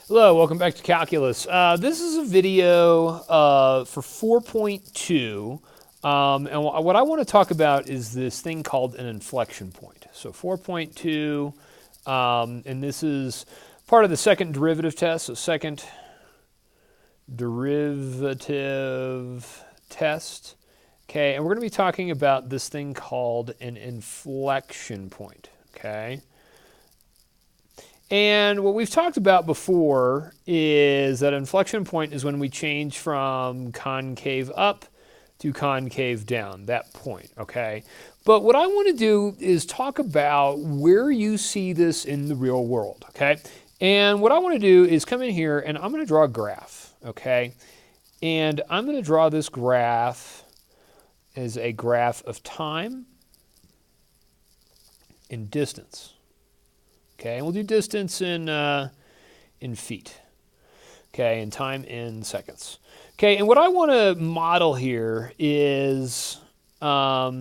Hello, welcome back to Calculus. This is a video for 4.2, and what I want to talk about is this thing called an inflection point. So 4.2, and this is part of the second derivative test, so second derivative test. Okay, and we're going to be talking about this thing called an inflection point, okay? And what we've talked about before is that inflection point is when we change from concave up to concave down, that point, okay? But what I want to do is talk about where you see this in the real world, okay? And what I want to do is come in here and I'm going to draw a graph, okay? And I'm going to draw this graph as a graph of time and distance. Okay, and we'll do distance in feet. Okay, and time in seconds. Okay, and what I want to model here is a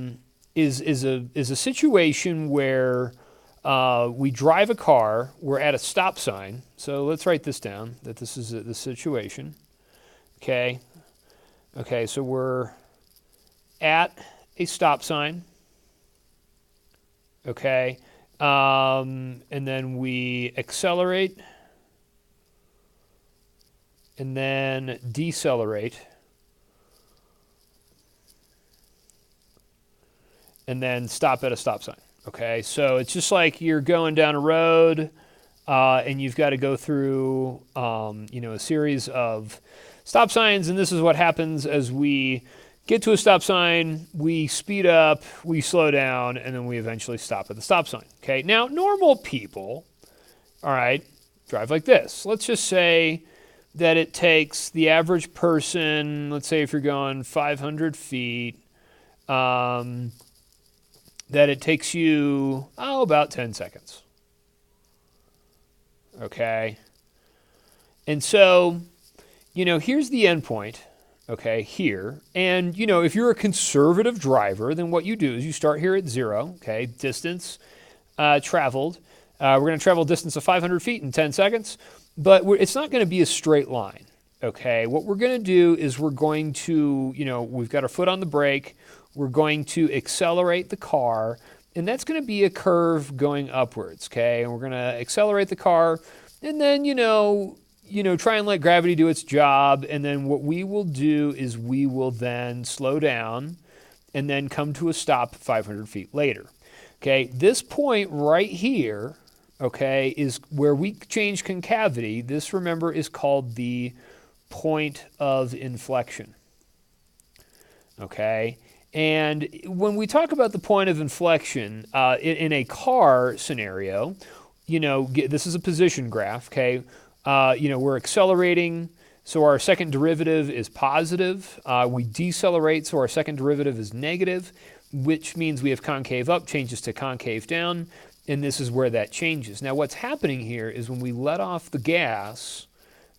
situation where we drive a car. We're at a stop sign. So let's write this down. That this is the situation. Okay. Okay, so we're at a stop sign. Okay. And then we accelerate and then decelerate and then stop at a stop sign. Okay, so it's just like you're going down a road and you've got to go through a series of stop signs, and this is what happens as we get to a stop sign, we speed up, we slow down, and then we eventually stop at the stop sign. Okay, now normal people, all right, drive like this. Let's just say that it takes the average person, let's say if you're going 500 feet, that it takes you, about 10 seconds. Okay, and so, here's the end point. Okay, here. And, if you're a conservative driver, then what you do is you start here at 0, okay, distance traveled. We're going to travel a distance of 500 feet in 10 seconds, but it's not going to be a straight line, okay? What we're going to do is we're going to, we've got our foot on the brake. We're going to accelerate the car, and that's going to be a curve going upwards, okay? And we're going to accelerate the car, and then, try and let gravity do its job, and then what we will do is we will then slow down and then come to a stop 500 feet later. Okay, this point right here, okay, is where we change concavity. This, remember, is called the point of inflection. Okay, and when we talk about the point of inflection in a car scenario, this is a position graph, okay? We're accelerating, so our second derivative is positive. We decelerate, so our second derivative is negative, which means we have concave up changes to concave down, and this is where that changes. Now, what's happening here is when we let off the gas,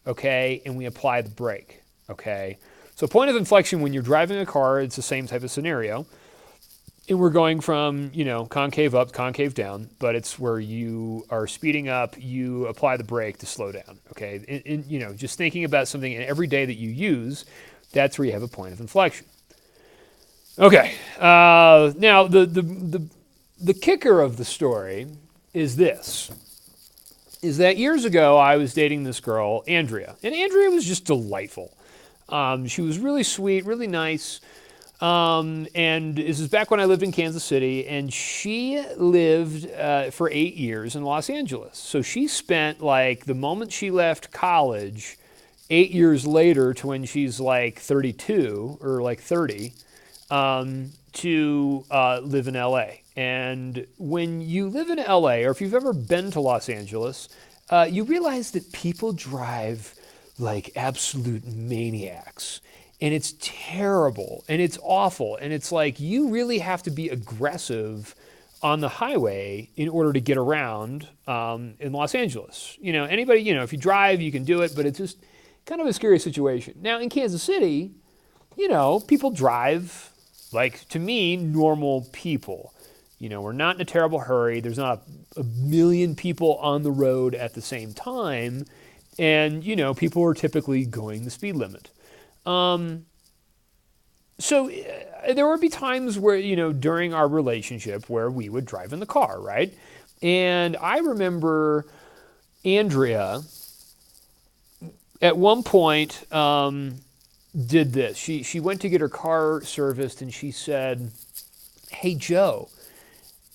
okay, and we apply the brake, okay? So point of inflection, when you're driving a car, it's the same type of scenario. And we're going from, concave up, concave down, but it's where you are speeding up, you apply the brake to slow down, okay? And just thinking about something in every day that you use, that's where you have a point of inflection. Okay, now the kicker of the story is this, is that years ago I was dating this girl, Andrea, and Andrea was just delightful. She was really sweet, really nice. And this is back when I lived in Kansas City, and she lived for 8 years in Los Angeles. So she spent, the moment she left college, 8 years later to when she's 32 or 30, to live in LA. And when you live in LA, or if you've ever been to Los Angeles, you realize that people drive like absolute maniacs. And it's terrible, and it's awful, and it's like you really have to be aggressive on the highway in order to get around in Los Angeles. Anybody, if you drive, you can do it, but it's just kind of a scary situation. Now, in Kansas City, people drive like, to me, normal people. We're not in a terrible hurry. There's not a million people on the road at the same time. And, people are typically going the speed limit. So there would be times where, during our relationship where we would drive in the car, right? And I remember Andrea at one point did this. She went to get her car serviced and she said, "Hey Joe,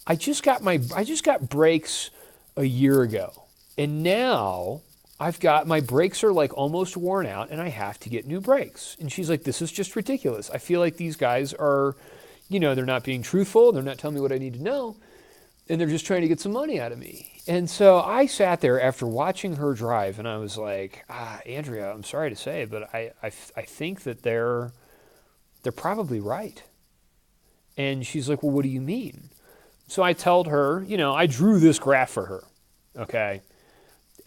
I just got brakes a year ago, and now I've got my brakes are like almost worn out and I have to get new brakes." And she's like, "This is just ridiculous. I feel like these guys are, they're not being truthful. They're not telling me what I need to know. And they're just trying to get some money out of me." And so I sat there after watching her drive and I was like, Andrea, I'm sorry to say, but I think that they're probably right. And she's like, "Well, what do you mean?" So I told her, I drew this graph for her, okay?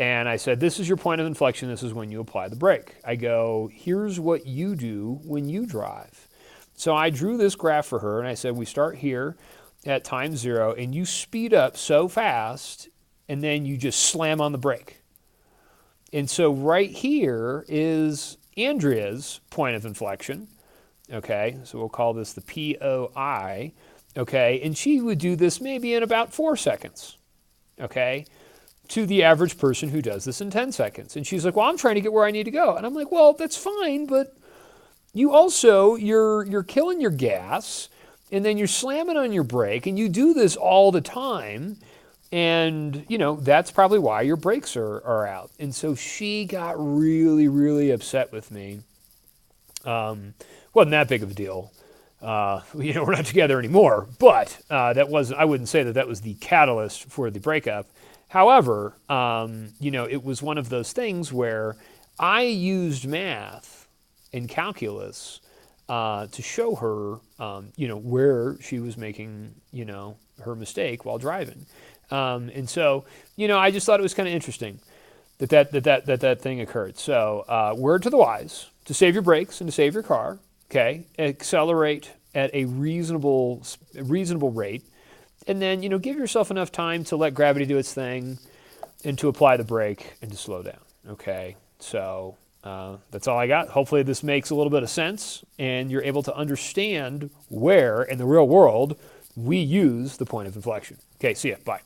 And I said, "This is your point of inflection. This is when you apply the brake." I go, "Here's what you do when you drive." So I drew this graph for her and I said, we start here at time 0 and you speed up so fast and then you just slam on the brake. And so right here is Andrea's point of inflection. Okay, so we'll call this the POI. Okay, and she would do this maybe in about 4 seconds. Okay, to the average person who does this in 10 seconds. And she's like, "Well, I'm trying to get where I need to go." And I'm like, "Well, that's fine, but you're killing your gas and then you're slamming on your brake and you do this all the time. And, that's probably why your brakes are out." And so she got really, really upset with me. Wasn't that big of a deal. We're not together anymore, but I wouldn't say that was the catalyst for the breakup. However, it was one of those things where I used math and calculus to show her, where she was making, her mistake while driving. And so, I just thought it was kind of interesting that thing occurred. So, word to the wise: to save your brakes and to save your car. Okay, accelerate at a reasonable rate, and then give yourself enough time to let gravity do its thing, and to apply the brake and to slow down. Okay, so that's all I got. Hopefully this makes a little bit of sense, and you're able to understand where in the real world we use the point of inflection. Okay, see ya. Bye.